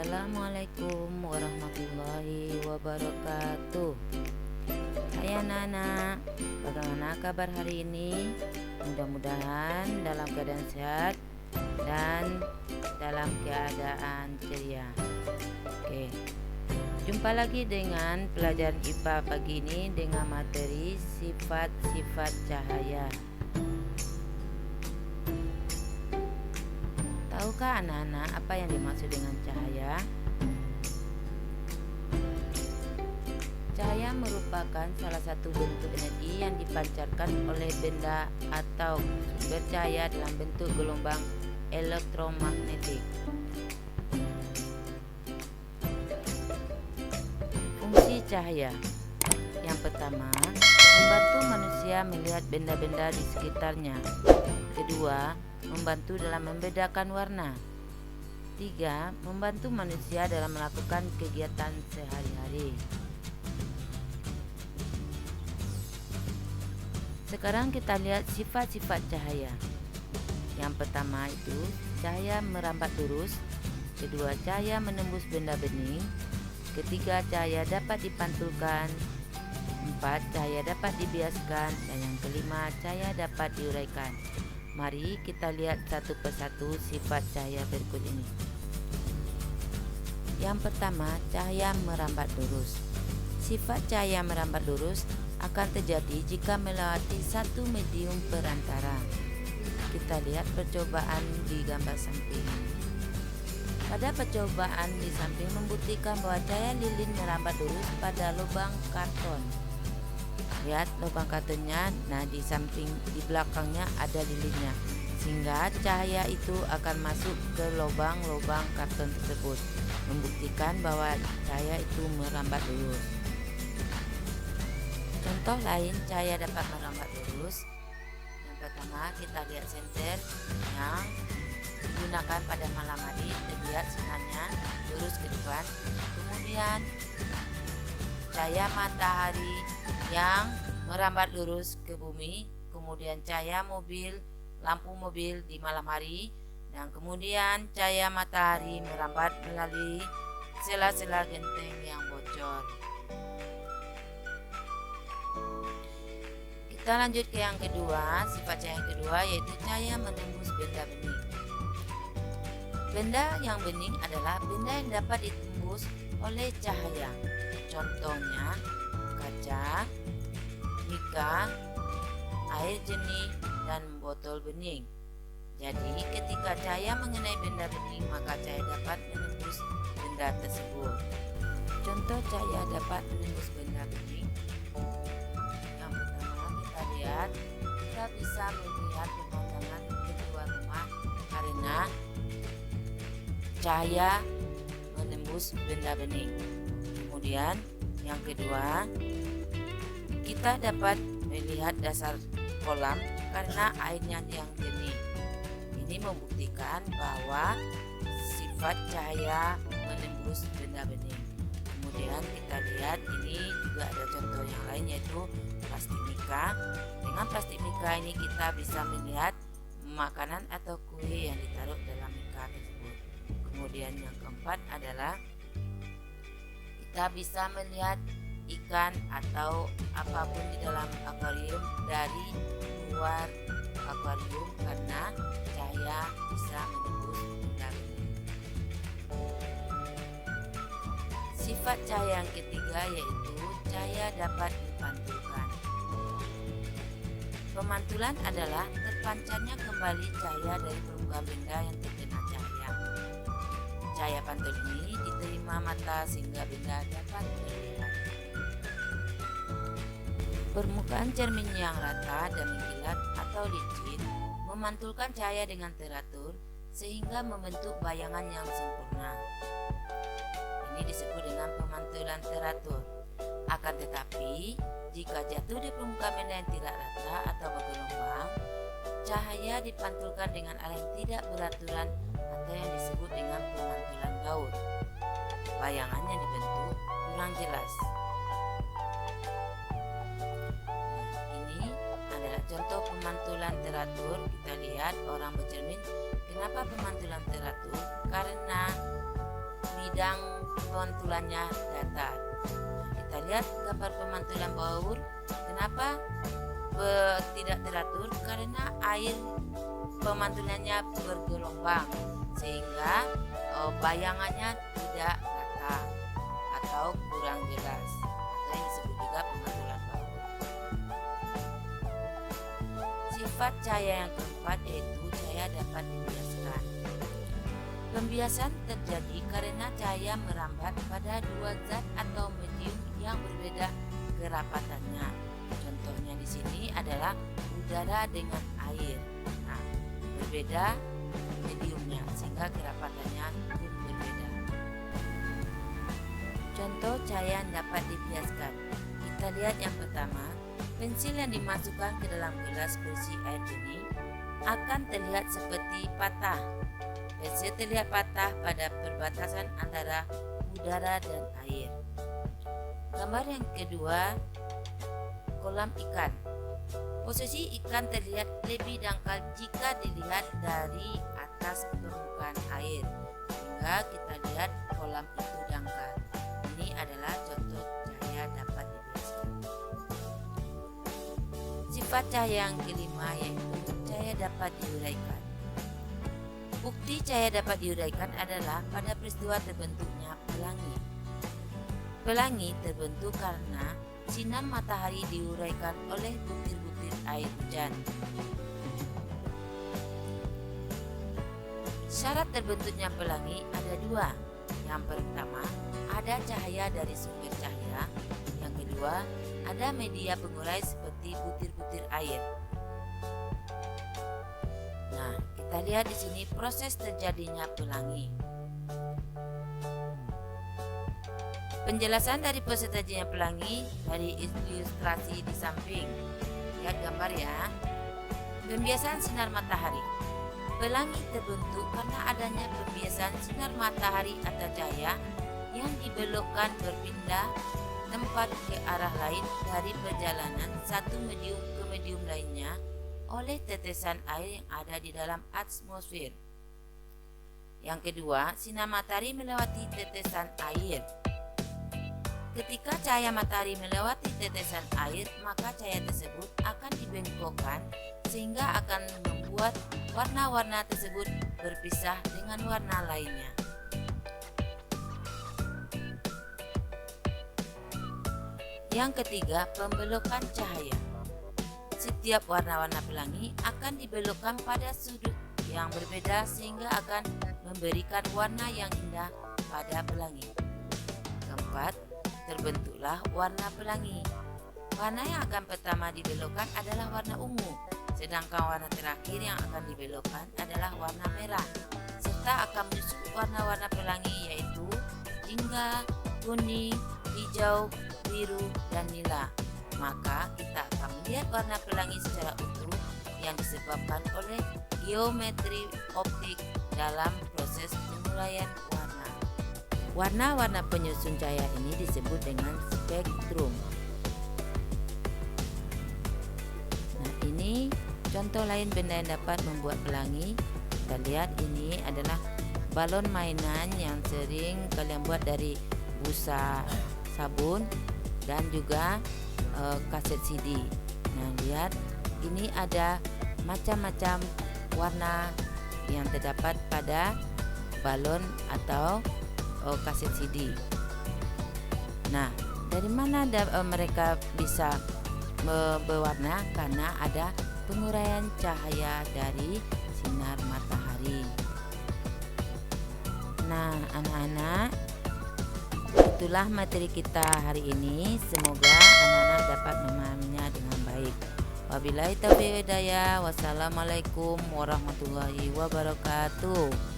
Assalamualaikum warahmatullahi wabarakatuh. Hai anak-anak, bagaimana kabar hari ini? Mudah-mudahan dalam keadaan sehat dan dalam keadaan ceria. Oke, jumpa lagi dengan pelajaran IPA pagi ini dengan materi sifat-sifat cahaya. Tahukah anak-anak apa yang dimaksud dengan cahaya? Cahaya merupakan salah satu bentuk energi yang dipancarkan oleh benda atau sumber cahaya dalam bentuk gelombang elektromagnetik. Fungsi cahaya. Yang pertama, membantu manusia melihat benda-benda di sekitarnya. Kedua, membantu dalam membedakan warna. 3. Membantu manusia dalam melakukan kegiatan sehari-hari. Sekarang kita lihat sifat-sifat cahaya. Yang pertama itu cahaya merambat lurus. Kedua, cahaya menembus benda bening. Ketiga, cahaya dapat dipantulkan. 4. Cahaya dapat dibiaskan. Dan yang kelima, cahaya dapat diuraikan. Mari kita lihat satu persatu sifat cahaya berikut ini. Yang pertama, cahaya merambat lurus. Sifat cahaya merambat lurus akan terjadi jika melewati satu medium perantara. Kita lihat percobaan di gambar samping. Pada percobaan di samping membuktikan bahwa cahaya lilin merambat lurus pada lubang karton. Lihat lubang kartonnya, nah di samping di belakangnya ada lilinnya, sehingga cahaya itu akan masuk ke lubang-lubang karton tersebut, membuktikan bahwa cahaya itu merambat lurus. Contoh lain cahaya dapat merambat lurus. Yang pertama kita lihat senter yang digunakan pada malam hari, terlihat sinarnya lurus ke depan. Kemudian cahaya matahari yang merambat lurus ke bumi, kemudian cahaya mobil, lampu mobil di malam hari, dan kemudian cahaya matahari merambat melalui sela-sela genteng yang bocor. Kita lanjut ke yang kedua, sifat cahaya yang kedua yaitu cahaya menembus benda bening. Benda yang bening adalah benda yang dapat ditembus oleh cahaya. Contohnya kaca, mika, air jernih, dan botol bening. Jadi ketika cahaya mengenai benda bening, maka cahaya dapat menembus benda tersebut. Contoh cahaya dapat menembus benda bening. Yang pertama kita lihat, kita bisa melihat pemandangan kedua rumah karena cahaya menembus benda bening. Kemudian yang kedua, kita dapat melihat dasar kolam karena airnya yang jernih. Ini membuktikan bahwa sifat cahaya menembus benda bening. Kemudian kita lihat ini juga ada contoh yang lain yaitu plastik mika. Dengan plastik mika ini kita bisa melihat makanan atau kue yang ditaruh dalam mika tersebut. Kemudian yang keempat adalah kita bisa melihat ikan atau apapun di dalam akuarium dari luar akuarium karena cahaya bisa menembus benda bening. Sifat cahaya yang ketiga yaitu cahaya dapat dipantulkan. Pemantulan adalah terpancarnya kembali cahaya dari permukaan benda yang terkena cahaya. Cahaya pantul ini diterima mata sehingga benda dapat terlihat. Permukaan cermin yang rata dan mengkilat atau licin memantulkan cahaya dengan teratur sehingga membentuk bayangan yang sempurna. Ini disebut dengan pemantulan teratur. Akan tetapi, jika jatuh di permukaan benda yang tidak rata atau bergelombang, cahaya dipantulkan dengan arah yang tidak beraturan atau yang disebut dengan pemantulan gaut. Bayangan yang dibentuk kurang jelas. Ini adalah contoh pemantulan teratur. Kita lihat orang bercermin. Kenapa pemantulan teratur? Karena bidang pemantulannya datar. Kita lihat gambar pemantulan baur. Kenapa tidak teratur? Karena air pemantulannya bergelombang sehingga bayangannya tidak rata atau kurang jelas, atau yang disebut juga pemantulan baur. Sifat cahaya yang keempat yaitu cahaya dapat dibiaskan. Pembiasan terjadi karena cahaya merambat pada dua zat atau medium yang berbeda kerapatannya. Contohnya di sini adalah udara dengan air. Nah, berbeda mediumnya sehingga kerapatannya pun berbeda. Contoh cahaya yang dapat dibiaskan. Kita lihat yang pertama, pensil yang dimasukkan ke dalam gelas berisi air jernih akan terlihat seperti patah. Pensil terlihat patah pada perbatasan antara udara dan air. Gambar yang kedua, kolam ikan. Posisi ikan terlihat lebih dangkal jika dilihat dari atas permukaan air, sehingga kita lihat kolam itu dangkal. Ini adalah contoh cahaya dapat dibiaskan. Sifat cahaya yang kelima yaitu cahaya dapat diuraikan. Bukti cahaya dapat diuraikan adalah pada peristiwa terbentuknya pelangi. Pelangi terbentuk karena sinar matahari diuraikan oleh butir-butir air hujan. Syarat terbentuknya pelangi ada dua. Yang pertama, ada cahaya dari sumber cahaya. Yang kedua, ada media pengurai seperti butir-butir air. Nah, kita lihat di sini proses terjadinya pelangi. Penjelasan dari proses terjadinya pelangi dari ilustrasi di samping. Lihat gambar ya. Pembiasaan sinar matahari. Pelangi terbentuk karena adanya pembiasaan sinar matahari atau cahaya yang dibelokkan berpindah tempat ke arah lain dari perjalanan satu medium ke medium lainnya oleh tetesan air yang ada di dalam atmosfer. Yang kedua, sinar matahari melewati tetesan air. Ketika cahaya matahari melewati tetesan air, maka cahaya tersebut akan dibengkokkan sehingga akan membuat warna-warna tersebut berpisah dengan warna lainnya. Yang ketiga, pembelokan cahaya. Setiap warna-warna pelangi akan dibelokkan pada sudut yang berbeda sehingga akan memberikan warna yang indah pada pelangi. Keempat, terbentuklah warna pelangi. Warna yang akan pertama dibelokkan adalah warna ungu, sedangkan warna terakhir yang akan dibelokkan adalah warna merah, serta akan menyusul warna-warna pelangi yaitu jingga, kuning, hijau, biru, dan nila. Maka kita akan melihat warna pelangi secara utuh yang disebabkan oleh geometri optik dalam proses penguraian warna. Warna-warna penyusun cahaya ini disebut dengan spektrum. Nah, ini contoh lain benda yang dapat membuat pelangi. Kita lihat ini adalah balon mainan yang sering kalian buat dari busa sabun dan juga kaset CD. Nah, lihat ini ada macam-macam warna yang terdapat pada balon atau kaset CD. Nah, dari mana mereka bisa berwarna? Karena ada penguraian cahaya dari sinar matahari. Nah, anak-anak, itulah materi kita hari ini. Semoga anak-anak dapat memahaminya dengan baik. Wabillahi taufiq wal hidayah. Wassalamualaikum warahmatullahi wabarakatuh.